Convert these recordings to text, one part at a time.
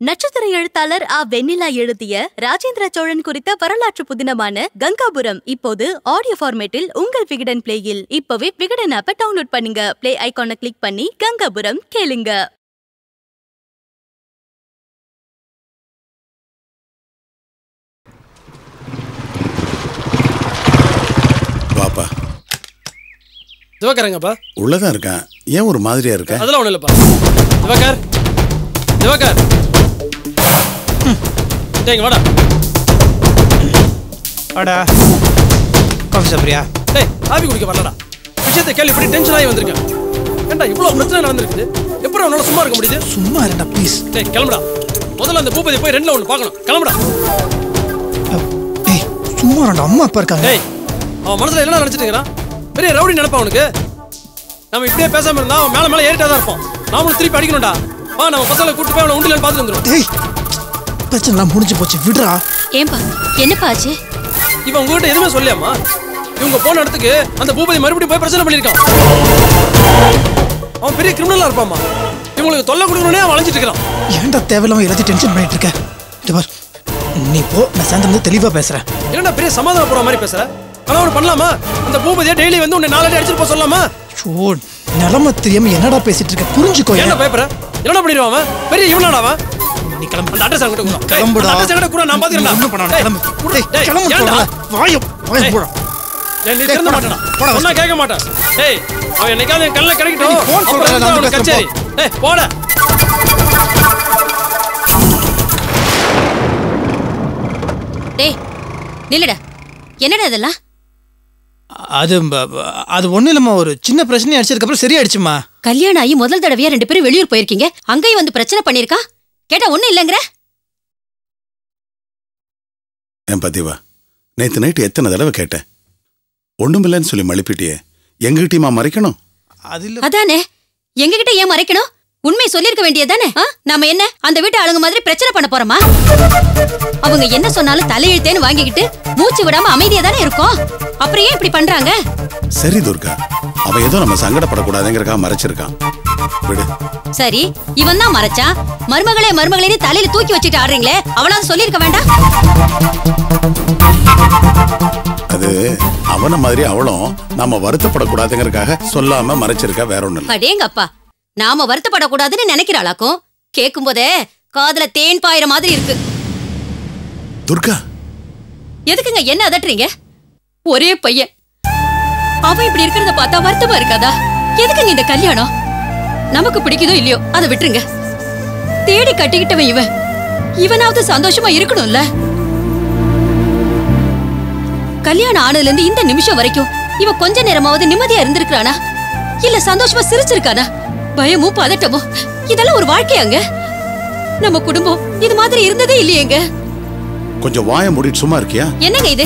நட்சத்திர எழுத்தாளர் வெண்ணிலா எழுதிய ராஜேந்திர சோழன் குறித்த வரலாற்று புதினமான கங்காபுரம் இப்போது ஆடியோ ஃபார்மேட்டில் உங்கள் விகடன் பிளேயில். இப்பவே விகடன் ஆப்பை டவுன்லோட் பண்ணுங்க. பிளே ஐகானை கிளிக் பண்ணி கங்காபுரம் கேளுங்க. பாப்பா திவாகரங்கப்பா உள்ளதான் இருக்கேன். ஏன் ஒரு மாதிரியா இருக்க? அதெல்லாம் ஒண்ணும் இல்லப்பா. திவாகர் திவாகர் டேய் வாடா வாடா. காஃபி சாப்பிடுறியா? டேய் காபி குடிக்க வரலடா. விஷயத்தை கேள்வி இப்படி டென்ஷன் ஆகி வந்திருக்கேன். ஏண்டா இவ்வளவு பிரச்சனை நடந்துருக்குது. எப்படி உன்னால சும்மா இருக்க முடியுது? சும்மா இருடா ப்ளீஸ். டேய் கிளம்புடா. முதல்ல அந்த பூபதி போய் ரெண்டுல ஒன்று பார்க்கணும். கிளம்புடா. டேய் சும்மா இருடா, அம்மா அப்பா இருக்காங்க. டேய் அவன் மனசுல என்ன நினைச்சிட்டுங்கிறான்? பெரிய ரவுடி நினைப்பா அவனுக்கு. நம்ம இப்படியே பேசாம இருந்தா அவன் மேல மேல ஏறிட்டா தான் இருப்பான். நாமளும் திருப்பி அடிக்கணும்டா. வா நம்ம பசங்களை கூட்டு போய் அவனை உண்டிலன்னு பார்த்துட்டு வந்துடும். டேய் பிரச்சனைலாம் முடிஞ்சு போச்சு, விடுறா. ஏன்பா என்னப்பா ஆச்சு? இவன் உங்ககிட்ட எதுவுமே சொல்லியாமா? இவங்க போன இடத்துக்கு அந்த பூபதி மறுபடியும் போய் பிரச்சனை பண்ணியிருக்கான். அவன் பெரிய கிரிமினலா இருப்பாமா. இவங்களுக்கு தொல்லை கொடுக்கணும்னே அவன் அழைஞ்சிட்டு இருக்கான். ஏன்டா தேவையில்லாம எல்லாத்தையும் டென்ஷன் பண்ணிட்டு இருக்க? இது பார், நீ போ, நான் சாயந்தரம் தெளிவா பேசுறேன். என்னடா பெரிய சமாதானம் போற மாதிரி பேசுற? கலவரம் பண்ணலாமா? அந்த பூபதியை டெய்லி வந்து உன்னை 4 அடி அடிச்சிட்டு போக சொல்லலாமா? ஷோ, நிலம தெரியாம என்னடா பேசிட்டு இருக்க? புரிஞ்சுக்கோ. என்ன பயப்பற? என்ன பண்ணிடுவான் அவன்? பெரிய இவனாடா அவன்? நீ கிளம்பு. அந்த அட்ரஸ் அங்கிட்ட கொடு. கிளம்புடா. அட்ரஸ் அங்கிட்ட கொடு, நான் பாத்துக்கறேன். என்ன பண்ணானே? கிளம்பு. டேய் கிளம்பு போடா. வாயை போடா. நீ திருந்த மாட்டடா. சொன்னா கேட்க மாட்டேன். டேய் அவன் என்னைக்காவது என் கண்ணுல கிடைக்கட்டும். போன் சொல்றேன் நான் கச்சேரி. டேய் போடா. டேய் நில்லுடா. என்னடா இதெல்லாம்? அது ஒண்ணு இல்லம்மா, ஒரு சின்ன பிரச்சனை அடிச்சதுக்கு அப்புறம் சரியாயிடுச்சுமா. கல்யாணம் ஆகி முதல் தடவையா 2 பேரும் வெளியூர் போயிருக்கீங்க. அங்கேயும் வந்து பிரச்சனை பண்ணிருக்கா? கேட்டா ஒண்ணும் இல்லங்கற. என் பதிவா, நேத்து நைட்டு எத்தனை தடவை கேட்டேன். ஒண்ணுமில்லன்னு சொல்லி மழுப்பிட்டியே. எங்ககிட்டயுமா மறைக்கணும்? அதானே, எங்ககிட்ட ஏன் மறைக்கணும்? உண்மையை சொல்லிருக்க வேண்டியதானே? நாம என்ன அந்த வீட்டு ஆளுங்க மாதிரி பிரச்சனை பண்ண போறோமா? அவங்க என்ன சொன்னாலும் தலையெழுத்தேன்னு வாங்கிக்கிட்டு மூச்சு விடாம அமைதியா தானே இருக்கும். அப்புறம் ஏன் இப்படி பண்றாங்க? சரி துர்கா, அவன் ஏதோ நம்ம சங்கடப்படக்கூடாதுங்கிறக்காக மறைச்சிருக்கான். விடு. சரி, இவன் தான் மறைச்சா. மருமகளே தலையில தூக்கி வச்சுட்டு ஆடுறீங்களே, அவனாவது சொல்லிருக்க வேண்டாம்? அது அவன மாதிரி அவளும் நாம வருத்தப்படக்கூடாதுங்கிறக்காக சொல்லாம மறைச்சிருக்கா, வேற ஒண்ணு இல்ல. அடேங்கப்பா, நாம வருத்தப்படக்கூடாதுன்னு நினைக்கிறாளாக்கும். கேட்கும் போதே காதுல தேன் பாயிற மாதிரி இருக்கு. துர்கா, எதுக்குங்க என்ன அதட்டுறீங்க? ஒரே பையன், அவன் இப்படி இருக்கிறத பார்த்தா வருத்தமா இருக்காதா? எதுக்குங்க இந்த கல்யாணம்? நமக்கு பிடிக்குதோ இல்லையோ அதை விட்டுருங்க. தேடி கட்டிக்கிட்டவன் இவன், இவனாவது சந்தோஷமா இருக்கணும்ல. கல்யாணம் ஆனதுல இருந்து இந்த நிமிஷம் வரைக்கும் இவ கொஞ்ச நேரமாவது நிம்மதியா இருந்திருக்கானா? இல்ல சந்தோஷமா சிரிச்சிருக்கானா? பயமும் பதட்டமும், இதெல்லாம் ஒரு வாழ்க்கையாங்க? நம்ம குடும்பம் இது மாதிரி இருந்ததே இல்லையேங்க. கொஞ்சம் வாயை மூடிட்டு சும்மா இருக்கியா? என்னங்க இது?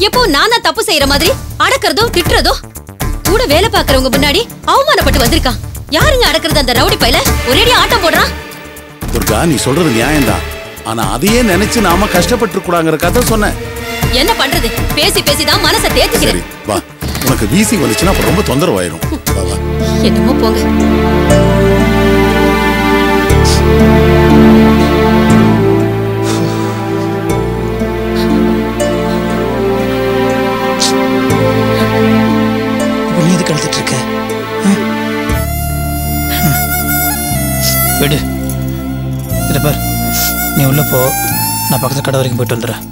எப்போ நானா தப்பு செய்யற மாதிரி அடக்கிறதோ திட்டுறதோ? கூட வேலை பாக்குறவங்க முன்னாடி அவமானப்பட்டு வந்திருக்கான். யாருங்க அடக்கிறது அந்த ரவுடி பையல? ஒரேடி ஆட்டம் போடுறான். துர்கா, நீ சொல்றது நியாயம்தான். ஆனா அதையே நினைச்சு நாம கஷ்டப்பட்டு கூடாங்கிற கதை சொன்னேன். என்ன பண்றது? பேசி பேசிதான் மனசை தேத்திக்கிறேன். சரி வா, உனக்கு வீசி வந்துச்சுன்னா அப்புறம் ரொம்ப தொந்தரவாயிரும். வா வா. என்னமோ போங்க. நீ எதுக்கு அழுதுட்டு இருக்க? விடு. இதை பார், நீ உள்ள போ, நான் பக்கத்துல கடை வரைக்கும் போயிட்டு வந்துடுறேன்.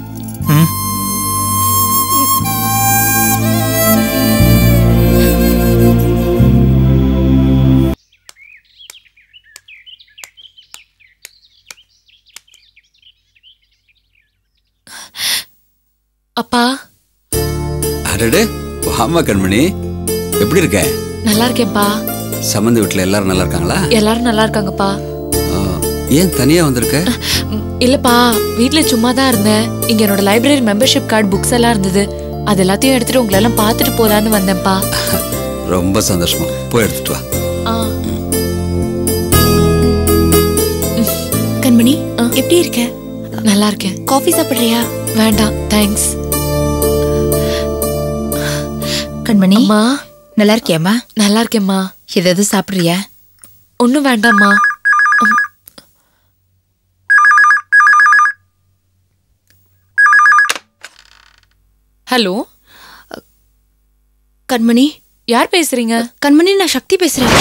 அப்பா. அடடே, வாமா கண்மணி, எப்படி இருக்க? நல்லா இருக்கேன்ப்பா. சம்பந்தி வீட்டுல எல்லாரும் நல்லா இருக்காங்களா? எல்லாரும் நல்லா இருக்காங்கப்பா. ஏன் தனியா வந்திருக்க? இல்லப்பா, வீட்டுல சும்மா தான் இருந்தேன். இங்க என்னோட லைப்ரரி மெம்பர்ஷிப் கார்டு, புக்ஸ் எல்லாம் இருந்தது. அது எல்லாத்தையும் எடுத்துட்டு உங்களை எல்லாம் பாத்துட்டு போலான்னு வந்தேன்ப்பா. ரொம்ப சந்தோஷமா, போய் எடுத்துட்டு வா. கண்மணி, எப்படி இருக்க? நல்லா இருக்கேன். காஃபி சாப்பிடுறியா? வேண்டாம், தேங்க்ஸ். கண்மணி, அம்மா நல்லா இருக்கியாம்மா? நல்லா இருக்கேம்மா. ஏதாவது சாப்பிடுறியா? ஒன்னும் வேண்டாம்மா. ஹலோ கண்மணி, யார் பேசுறீங்க? கண்மணி, நான் சக்தி பேசுறேன்.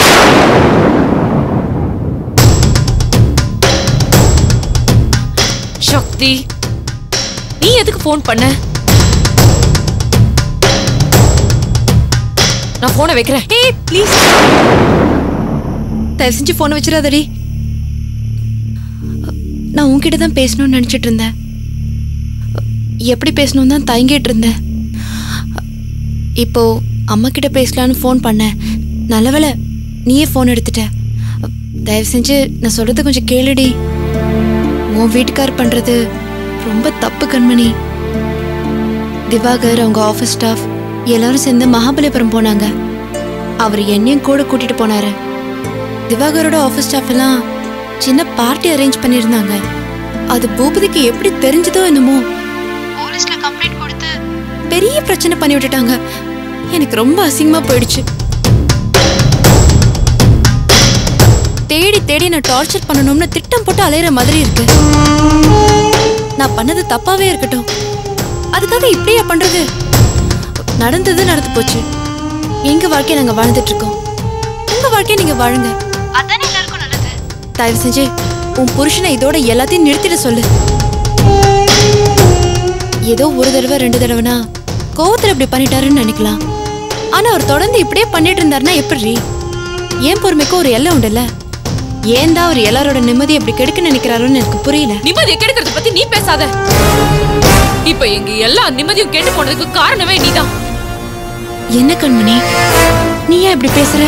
சக்தி, நீ எதுக்கு ஃபோன் பண்ண? நான் போனை வைக்கிறேன். ஏய் ப்ளீஸ், தயவு செஞ்சு போனை வச்சிடாதடி. நான் உன்கிட்ட தான் பேசணும்னு நினைச்சிட்டு இருந்தேன். எப்படி பேசணும் தான் தயங்கிட்டு இருந்தேன். இப்போ அம்மா கிட்ட பேசலான்னு ஃபோன் பண்ணேன். நல்லவேளை நீயே ஃபோன் எடுத்துட்ட. தயவு செஞ்சு நான் சொல்றது கொஞ்சம் கேளுடி. உன் வீட்டுக்கார் பண்றது ரொம்ப தப்பு கண்மணி. திவாகர், அவங்க ஆஃபீஸ் ஸ்டாஃப் எல்லாரும் சேர்ந்து மகாபலிபுரம் போனாங்க. அவர் என்னையும் கூட கூட்டிட்டு போனாரு. திவாகரோட ஆஃபீஸ் ஸ்டாஃப் எல்லாம் சின்ன பார்ட்டி அரேஞ்ச் பண்ணியிருந்தாங்க. அது பூபதிக்கு எப்படி தெரிஞ்சதோ என்னமோ போலீஸ்ல கம்ப்ளைண்ட் கொடுத்து பெரிய பிரச்சனை பண்ணி விட்டுட்டாங்க. எனக்கு ரொம்ப அசிங்கமா போயிடுச்சு. தேடி தேடி நான் டார்ச்சர் பண்ணணும்னு திட்டம் போட்டு அலையிற மாதிரி இருக்கு. நான் பண்ணது தப்பாவே இருக்கட்டும், அதுக்காக இப்படியா பண்றது? நடந்தது நடந்து போச்சு. எங்க வாழ்க்கைய நாங்க வாழ்ந்துட்டு இருக்கோம். உங்க வாழ்க்கைய நீங்க வாழுங்க, அதானே எல்லாருக்கும் நல்லது. தயவு செஞ்சு உன் புருஷனை இதோட எல்லாத்தையும் நிறுத்திட சொல்லு. ஏதோ ஒரு தடவை 2 தடவைனா கோவத்துல இப்படி பண்ணிட்டாருன்னு நினைக்கலாம். ஆனா அவர் தொடர்ந்து இப்படியே பண்ணிட்டு இருந்தாருன்னா எப்படி? ஏன் பொறுமைக்கும் ஒரு எல்லை உண்டுல்ல. ஏன் தான் அவர் எல்லாரோட நிம்மதியை இப்படி கெடுக்க நினைக்கிறாருன்னு எனக்கு புரியல. நிம்மதியை கெடுக்கிறத பத்தி நீ பேசாத. இப்ப எங்க எல்லா நிம்மதியும் கேட்டு போனதுக்கு காரணமே நீதான். என்ன கண்மணி, நீ ஏன் இப்படி பேசுற?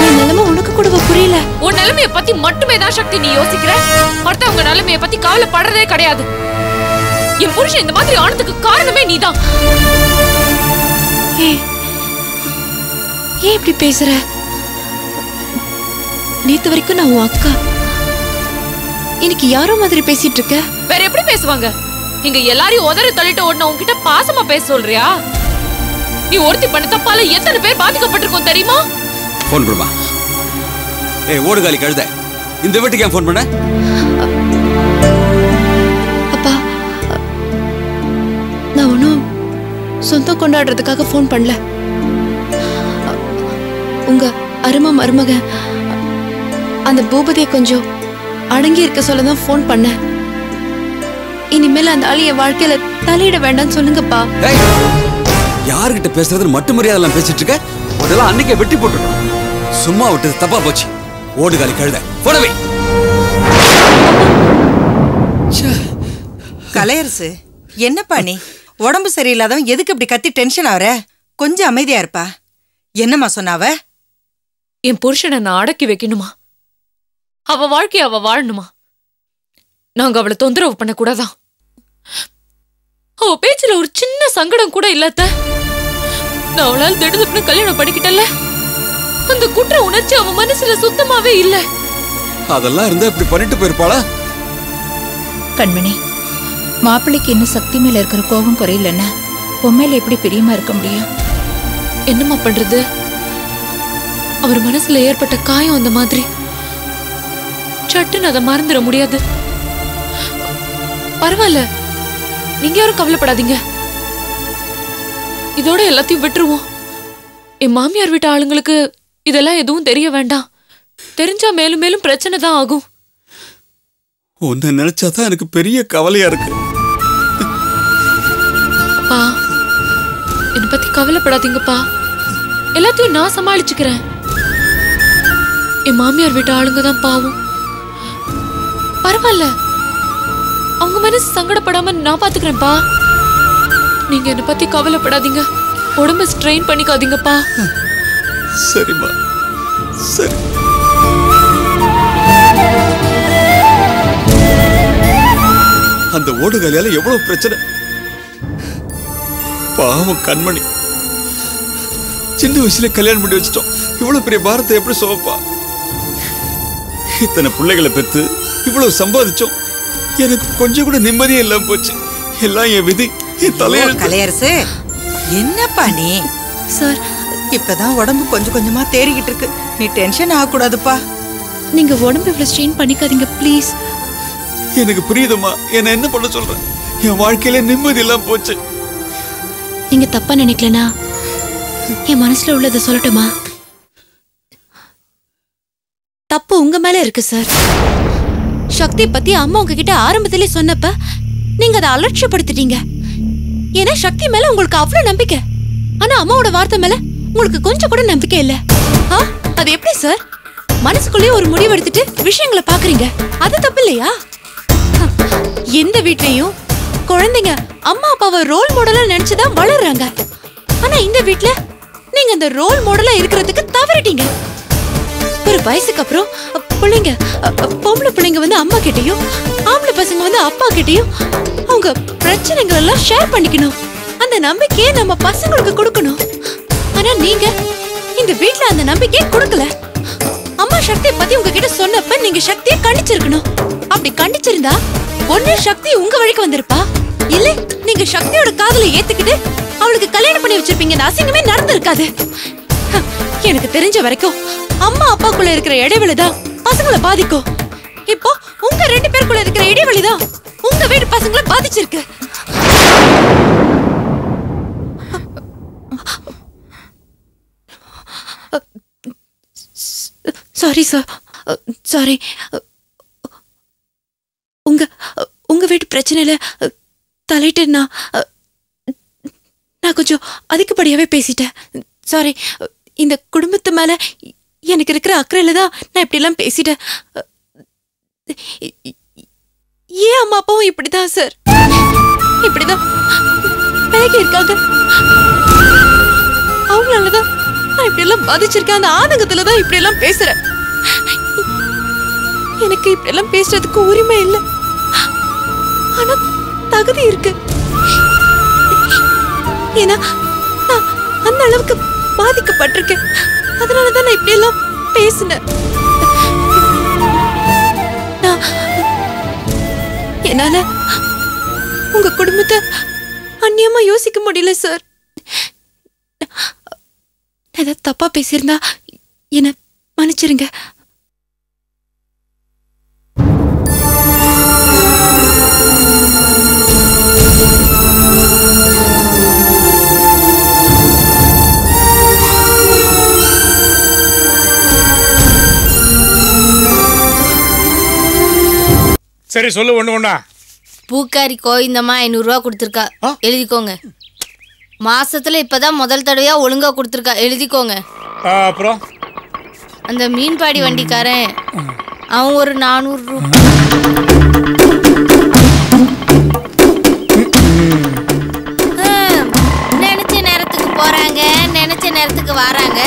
என் நிலைமை உனக்கு கூட புரியல. உன் நிலைமைய பத்தி மட்டுமே தான் சக்தி நீ யோசிக்கிற. அடுத்தவங்க நிலைமைய பத்தி கவலைப்படுறதே கிடையாது. என் புருஷன் இந்த மாதிரி ஆனதுக்கு காரணமே நீதான். ஏன் இப்படி பேசுற? நேத்து வரைக்கும் நான் உன் அக்கா, இன்னைக்கு யாரோ மாதிரி பேசிட்டு இருக்க. வேற எப்படி பேசுவாங்க? இங்க எல்லாரையும் உதறி தள்ளிட்டு ஓடின உன்கிட்ட பாசமா பேச சொல்றியா? நீ ஒருத்தி பண்ண தப்பால எத்தனை பேர் பாதிக்கப்பட்டிருக்கோம் தெரியுமா? போன் கொடுமா. ஏய் ஓடுகாலி கழுத, இந்த வீட்டுக்கு ஏன் போன் பண்ண? அப்பா, நான் ஒன்னும் சொந்தம் கொண்டாடுறதுக்காக போன் பண்ணல. உங்க அருமை மருமக அந்த பூபதியை கொஞ்சம் அடங்கி இருக்க சொல்லதான் போன் பண்ண. இனிமேல் அந்த ஆளு என் வாழ்க்கையில தலையிட வேண்டாம்னு சொல்லுங்கப்பா. யாருகிட்ட பேசுறதுன்னு மட்டும் மரியாதை பேசிட்டு இருக்க? அதெல்லாம் அன்னைக்கே வெட்டி போட்டுருக்கோம். சும்மா விட்டது தப்பா போச்சு. ஓடுகாலி கழுத, போடவே. கலையரசு, என்னப்பா நீ? உடம்பு சரியில்லாதவன் எதுக்கு இப்படி கத்தி டென்ஷன் ஆகுற? கொஞ்சம் அமைதியா இருப்பா. என்னம்மா சொன்னாவ? என் புருஷனை நான் அடக்கி வைக்கணுமா? அவ வாழ்க்கைய அவ வாழணுமா? நாங்க அவளை தொந்தரவு பண்ண கூடாதா? அவ பேச்சுல ஒரு சின்ன சங்கடம் கூட இல்லாத நான் அவளால் திடுதுப்புன்னு கல்யாணம் பண்ணிக்கிட்டல. அந்த குற்ற உணர்ச்சி அவன் மனசுல சுத்தமாவே இல்ல. அதெல்லாம் இருந்தா இப்படி பண்ணிட்டு போயிருப்பாளா? கண்மணி, மாப்பிள்ளைக்கு இன்னும் சக்தி மேல இருக்கிற கோபம் குறையிலன்னா உண்மையில எப்படி பிரியமா இருக்க முடியும்? என்னம்மா பண்றது? அவர் மனசுல ஏற்பட்ட காயம் அந்த மாதிரி சட்டுன்னு அதை மறந்துட முடியாது. பரவாயில்ல, நீங்க யாரும் கவலைப்படாதீங்க. இதோட எல்லாத்தையும் விட்டுருவோம். என் மாமியார் வீட்டு ஆளுங்களுக்கு இதெல்லாம் எதுவும் தெரிய வேண்டாம். தெரிஞ்சா மேலும் மேலும் பிரச்சனை தான் ஆகும். உன்னை நினைச்சாதான் எனக்கு பெரிய கவலையா இருக்கு. அப்பா, என்னை பத்தி கவலைப்படாதீங்கப்பா. எல்லாத்தையும் நான் சமாளிச்சுக்கிறேன். என் மாமியார் வீட்டு ஆளுங்க தான் பாவம். பரவாயில்ல, அவங்க மனசு சங்கடப்படாம நான் பாத்துக்கிறேன்ப்பா. நீங்க என்னை பத்தி கவலைப்படாதீங்க. உடம்ப ஸ்ட்ரெயின் பண்ணிக்காதீங்கப்பா. சரிம்மா, சரி. அந்த ஓடுகாலியால எவ்வளவு பிரச்சனை. பாவம் கண்மணி, சின்ன வயசுல கல்யாணம் பண்ணி வச்சிட்டோம். இவ்வளவு பெரிய பாரத்தை எப்படி சுமப்பா? இத்தனை பிள்ளைகளை பெற்று இவ்வளவு சம்பாதிச்சோம். எனக்கு கொஞ்சம் கூட நிம்மதியே இல்லாம போச்சு. எல்லாம் என் விதி, என் தலையெழுத்து. கலையரசு, என்னப்பா நீ? சார், இப்பதான் உடம்பு கொஞ்சம் கொஞ்சமா தேறிக்கிட்டு இருக்கு. நீ டென்ஷன் ஆகக்கூடாதுப்பா. நீங்க உடம்பு இவ்வளவு ஸ்ட்ரெயின் பண்ணிக்காதீங்க ப்ளீஸ். எனக்கு புரியுதுமா, என்ன என்ன பண்ண சொல்ற? என் வாழ்க்கையில நிம்மதி எல்லாம் போச்சு. நீங்க தப்பா நினைக்கலனா என் மனசுல உள்ளதை சொல்லட்டுமா? தப்பு உங்க மேல இருக்கு சார். சக்தி பத்தி அம்மா உங்ககிட்ட ஆரம்பத்திலே சொன்னப்ப நீங்க அதை அலட்சியப்படுத்திட்டீங்க. ஏன்னா சக்தி மேல உங்களுக்கு அவ்வளவு நம்பிக்கை. ஆனா அம்மாவோட வார்த்தை மேல உங்களுக்கு கொஞ்சம் கூட நம்பிக்கை இல்ல. அது எப்படி சார்? மனசுக்குள்ளேயே ஒரு முடிவு எடுத்துட்டு விஷயங்களை பாக்குறீங்க. அது தப்பு இல்லையா? எந்த வீட்லயும் குழந்தைங்க அம்மா அப்பாவை ரோல் மாடலா நினைச்சுதான் வளர்றாங்க. ஆனா இந்த வீட்ல நீங்க அந்த ரோல் மாடலா இருக்கிறதுக்கு தவறிட்டீங்க. ஒரு வயசுக்கு அப்புறம் பிள்ளைங்க, பொம்பளை பிள்ளைங்க வந்து அம்மா கிட்டயும், ஆம்பளை பசங்க வந்து அப்பா கிட்டயும் அவங்க பிரச்சனைகள் எல்லாம் ஷேர் பண்ணிக்கணும். அந்த நம்பிக்கையை நம்ம பசங்களுக்கு கொடுக்கணும். ஆனா நீங்க இந்த வீட்ல அந்த நம்பிக்கையை கொடுக்கல. அம்மா சக்தியை பத்தி உங்ககிட்ட சொன்னப்ப நீங்க சக்தியை கண்டிச்சிருக்கணும். அப்படி கண்டிச்சிருந்தா ஒண்ணு சக்தி உங்க வழிக்கு வந்திருப்பா, இல்ல நீங்க சக்தியோட காதலை ஏத்துக்கிட்டு அவளுக்கு கல்யாணம் பண்ணி வச்சிருப்பீங்க. அசிங்கமே நடந்திருக்காது. எனக்கு தெரிஞ்ச வரைக்கும் அம்மா அப்பாக்குள்ள இருக்கிற இடைவெளிதான் பசங்களை பாதிக்கும். இப்போ உங்க 2 பேருக்குள்ள இருக்கிற இடைவெளிதான் உங்க வீட்டு பசங்களை பாதிச்சிருக்கு. Sorry sir, sorry. உங்க வீட்டு பிரச்சனையில தலையிட்டு நான் கொஞ்சம் அதிகப்படியாவே பேசிட்டேன். சாரி. இந்த குடும்பத்து மேல எனக்கு இருக்கிற அக்கறையில தான் நான் இப்படி எல்லாம் பேசிட்டேன். ஏன் அம்மா அப்பாவும் இப்படிதான் சார், இப்படிதான் பேகி இருக்காங்க. அவங்களாலதான் நான் இப்படி எல்லாம் பாதிச்சிருக்கேன். அந்த ஆதங்கத்துலதான் இப்படி எல்லாம் பேசுறேன். எனக்கு இப்படி எல்லாம் பேசுறதுக்கு உரிமை இல்லை, ஆனா தகுதி இருக்கு. ஏன்னா நான் அந்த அளவுக்கு பாதிக்கப்பட்டிருக்கேன். அதனாலதான் நான் இப்படி எல்லாம் பேசினேன். என்னால உங்க குடும்பத்தை அந்நியமா யோசிக்க முடியல சார். ஏதாவது தப்பா பேசியிருந்தா என்ன மன்னிச்சிருங்க. சரி சொல்லு ஒண்ணு ஒண்ணா. பூக்காரி கோவிந்தம்மா 500 ரூபா கொடுத்துருக்கா, எழுதிக்கோங்க. மாசத்துல இப்பதான் முதல் தடவையா ஒழுங்கா கொடுத்துருக்கா, எழுதிக்கோங்க. அப்புறம் அந்த மீன்பாடி வண்டிக்காரன் அவன் ஒரு 400 ரூபாய். நினைச்ச நேரத்துக்கு போறாங்க, நினைச்ச நேரத்துக்கு வராங்க.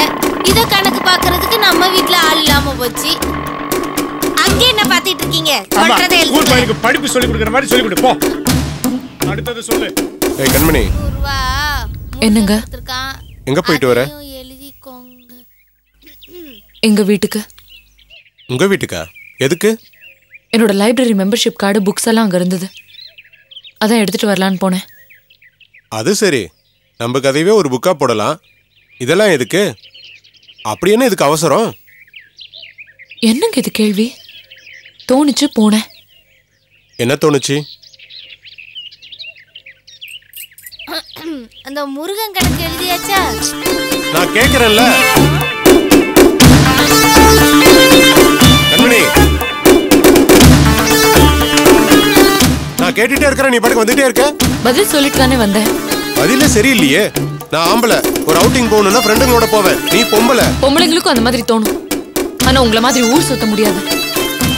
இத கணக்கு பாக்குறதுக்கு நம்ம வீட்டுல ஆள் இல்லாம போச்சு. அங்கே என்ன பாத்திட்டு இருக்கீங்க? சொல்றதே எழுதுங்க. படிப்பு சொல்லி கொடுக்கிற மாதிரி சொல்லி கொடு போ. அடுத்து சொல்லு. ஏய் கண்மணி. என்னங்க? எங்க போயிட்டு வர? எழுதிக்கோங்க. எங்க வீட்டுக்கு. உங்க வீட்டுக்கா? எதுக்கு? என்னோட லைப்ரரி மெம்பர்ஷிப் கார்டு, புக்ஸ் எல்லாம் அங்க இருந்தது. அதான் எடுத்துட்டு வரலான்னு போனேன். அது சரி, நம்ம கதையவே ஒரு புக்கா போடலாம். இதெல்லாம் எதுக்கு? அப்படி என்ன இதுக்கு அவசரம்? என்னங்க இது கேள்வி? தோணுச்சு போனேன். என்ன தோணுச்சு? அந்த முருகன் கணக்கு எழுதியாச்சா? நான் கேக்குறேன்ல. கண்மணி, நான் கேட்டுட்டே இருக்கிறேன், நீ பாட்டுக்கு வந்துட்டே இருக்க. பதில் சொல்லிட்டு தானே வந்தேன். பதிலே சரியில்லையே. நான் ஆம்பளை, ஒரு அவுட்டிங் போகணும்னா ஃப்ரெண்டுங்களோட போவேன். நீ பொம்பளை. பொம்பளைங்களுக்கும் அந்த மாதிரி தோணும். ஆனா உங்களை மாதிரி ஊர் சுத்த முடியாது.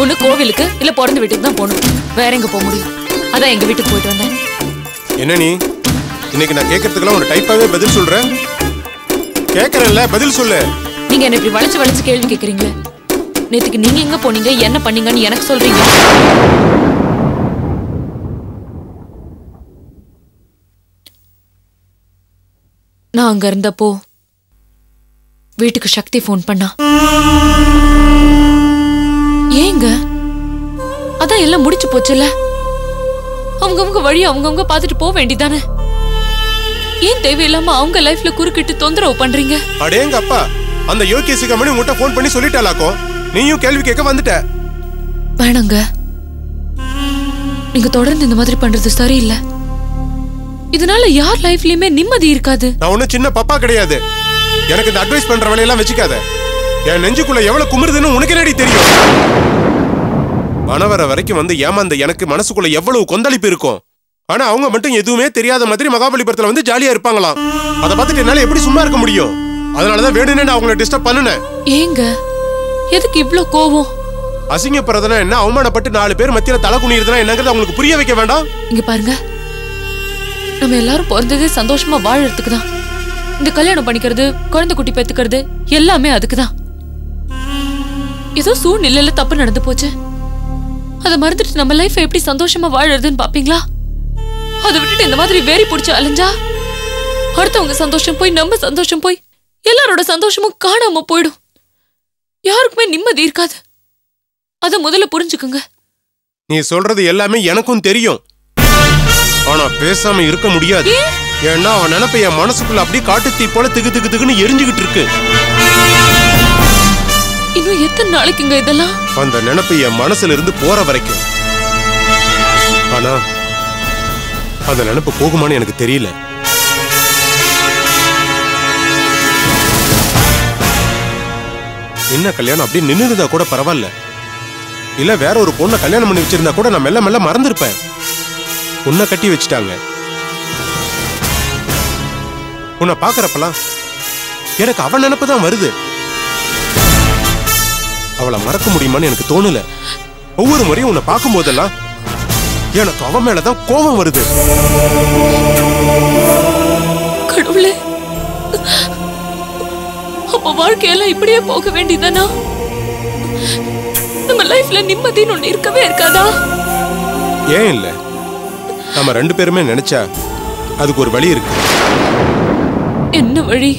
ஒண்ணு கோவிலுக்கு இல்ல பிறந்த வீட்டுக்கு தான் போகணும். வேற எங்க போக முடியும்? அதான் எங்க வீட்டுக்கு போயிட்டு வந்தேன். என்ன நீ இன்னைக்கு நான் கேட்கறதுக்கெல்லாம் ஒரு டைப்பாவே பதில் சொல்ற? கேட்கறேன்ல, பதில் சொல்லு. நீங்க என்ன இப்படி வளைச்சு வளைச்சு கேள்வி கேக்குறீங்களே. நேத்துக்கு நீங்க எங்க போனீங்க, என்ன பண்ணீங்கன்னு எனக்கு சொல்றீங்க? நான் அங்க இருந்தப்போ வீட்டுக்கு சக்தி போன் பண்ணா. ஏங்க? அதான் எல்லாம் முடிச்சு போச்சுல. அவங்கவங்க வழி அவங்கவங்க பாத்துட்டு போக வேண்டியதானே. ஏன் தேவையில்லாம அவங்க லைஃப்ல குறுக்கிட்டு தொந்தரவு பண்றீங்க? அடேங்க அப்பா, அந்த யோகேசி கம்பெனி உங்ககிட்ட போன் பண்ணி சொல்லிட்டாலாக்கும். நீயும் கேள்வி கேட்க வந்துட்ட. வேணாங்க, நீங்க தொடர்ந்து இந்த மாதிரி பண்றது சரியில்லை. இதனால யார் லைஃப்லயுமே நிம்மதி இருக்காது. நான் ஒன்னும் சின்ன பப்பா கிடையாது. எனக்கு இந்த அட்வைஸ் பண்ற வேலையெல்லாம் வச்சுக்காத. என் நெஞ்சுக்குள்ள எவ்வளவு குமுறுதுன்னு உனக்கு என்னடி தெரியும்? மனவர வரைக்கும் வந்து ஏமாந்த எனக்கு மனசுக்குள்ள எவ்வளவு கொந்தளிப்பு இருக்கும். ஆனா அவங்க மட்டும் எதுவுமே தெரியாத மாதிரி மகாபலிபுரத்துல வந்து ஜாலியா இருப்பாங்களாம். அதை பார்த்துட்டு என்னால எப்படி சும்மா இருக்க முடியும்? அதனாலதான் வேணும்னே நான் அவங்களை டிஸ்டர்ப் பண்ணுனேன். ஏங்க எதுக்கு இவ்ளோ கோவம்? அசிங்கப்படுறதுனா என்ன, அவமானப்பட்டு 4 பேர் மத்தியில தலை குனிறதுனா என்னங்கிறது அவங்களுக்கு புரிய வைக்க வேண்டாம்? இங்க பாருங்க, நம்ம எல்லாரும் பிறந்ததே சந்தோஷமா வாழறதுக்கு தான். இந்த கல்யாணம் பண்ணிக்கிறது, குழந்தை குட்டி பெத்துக்கிறது எல்லாமே அதுக்குதான். ஏதோ சூழ்நிலையில தப்பு நடந்து போச்சு, அதை மறந்துட்டு நம்ம லைஃப் எப்படி சந்தோஷமா வாழறதுன்னு பாப்பீங்களா? அதை விட்டுட்டு இந்த மாதிரி வேறி பிடிச்சு அலைஞ்சா அடுத்தவங்க சந்தோஷம் போய் நம்ம சந்தோஷம் போய் எல்லாரோட சந்தோஷமும் காணாம போயிடும். யாருக்குமே நிம்மதி இருக்காது. அத முதல்ல புரிஞ்சுக்குங்க. நீ சொல்றது எல்லாமே எனக்கும் தெரியும். ஆனா பேசாம இருக்க முடியாது. ஏன்னா அவன் நினைப்ப என் மனசுக்குள்ள அப்படியே காட்டு தீ போல திகு திகு திகுன்னு எரிஞ்சுகிட்டு இருக்கு. இன்னும் எத்தனை நாளைக்குங்க இதெல்லாம்? அந்த நினைப்பு என் மனசுல இருந்து போற வரைக்கும். ஆனா அந்த நினைப்பு போகுமான்னு எனக்கு தெரியல. என்ன கல்யாணம் அப்படி நின்னு இருந்தா கூட பரவாயில்ல. இல்ல வேற ஒரு பொண்ணை கல்யாணம் பண்ணி வச்சிருந்தா கூட நான் மெல்ல மெல்ல மறந்துருப்பேன். உன்னை கட்டி வச்சுட்டாங்க. உன்னை பாக்குறப்பெல்லாம் எனக்கு அவன் நினைப்பு தான் வருது. அவளை மறக்க முடியுமான்னு எனக்கு தோணல. ஒவ்வொரு முறையும் உன்னை பார்க்கும் போதெல்லாம் எனக்கு அவன் மேலதான் கோபம் வருது. கடவுளே, அப்ப வாழ்க்கையெல்லாம் இப்படியே போக வேண்டியதானா? நம்ம லைஃப்ல நிம்மதின்னு ஒண்ணு இருக்கவே இருக்காதா? ஏன் இல்ல, நம்ம 2 பேருமே நினைச்சா அதுக்கு ஒரு வழி இருக்கு. என்ன வழி?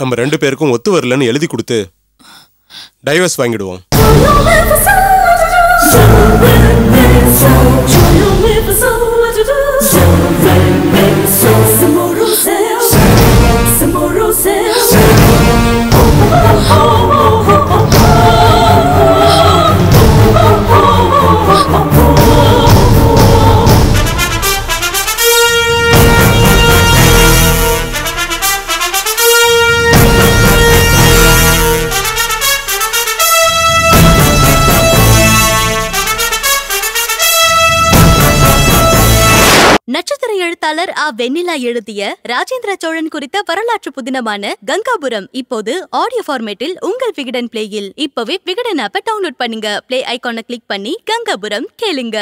நம்ம 2 பேருக்கும் ஒத்து வரலன்னு எழுதி கொடுத்து டைவர்ஸ் வாங்கிடுவோம். நட்சத்திர எழுத்தாளர் ஆ வெண்ணிலா எழுதிய ராஜேந்திர சோழன் குறித்த வரலாற்று புதினமான கங்காபுரம் இப்போது ஆடியோ ஃபார்மேட்டில் உங்கள் விகடன் பிளேயில். இப்பவே விகடன் ஆப்பை டவுன்லோட் பண்ணுங்க. பிளே ஐகானை கிளிக் பண்ணி கங்காபுரம் கேளுங்க.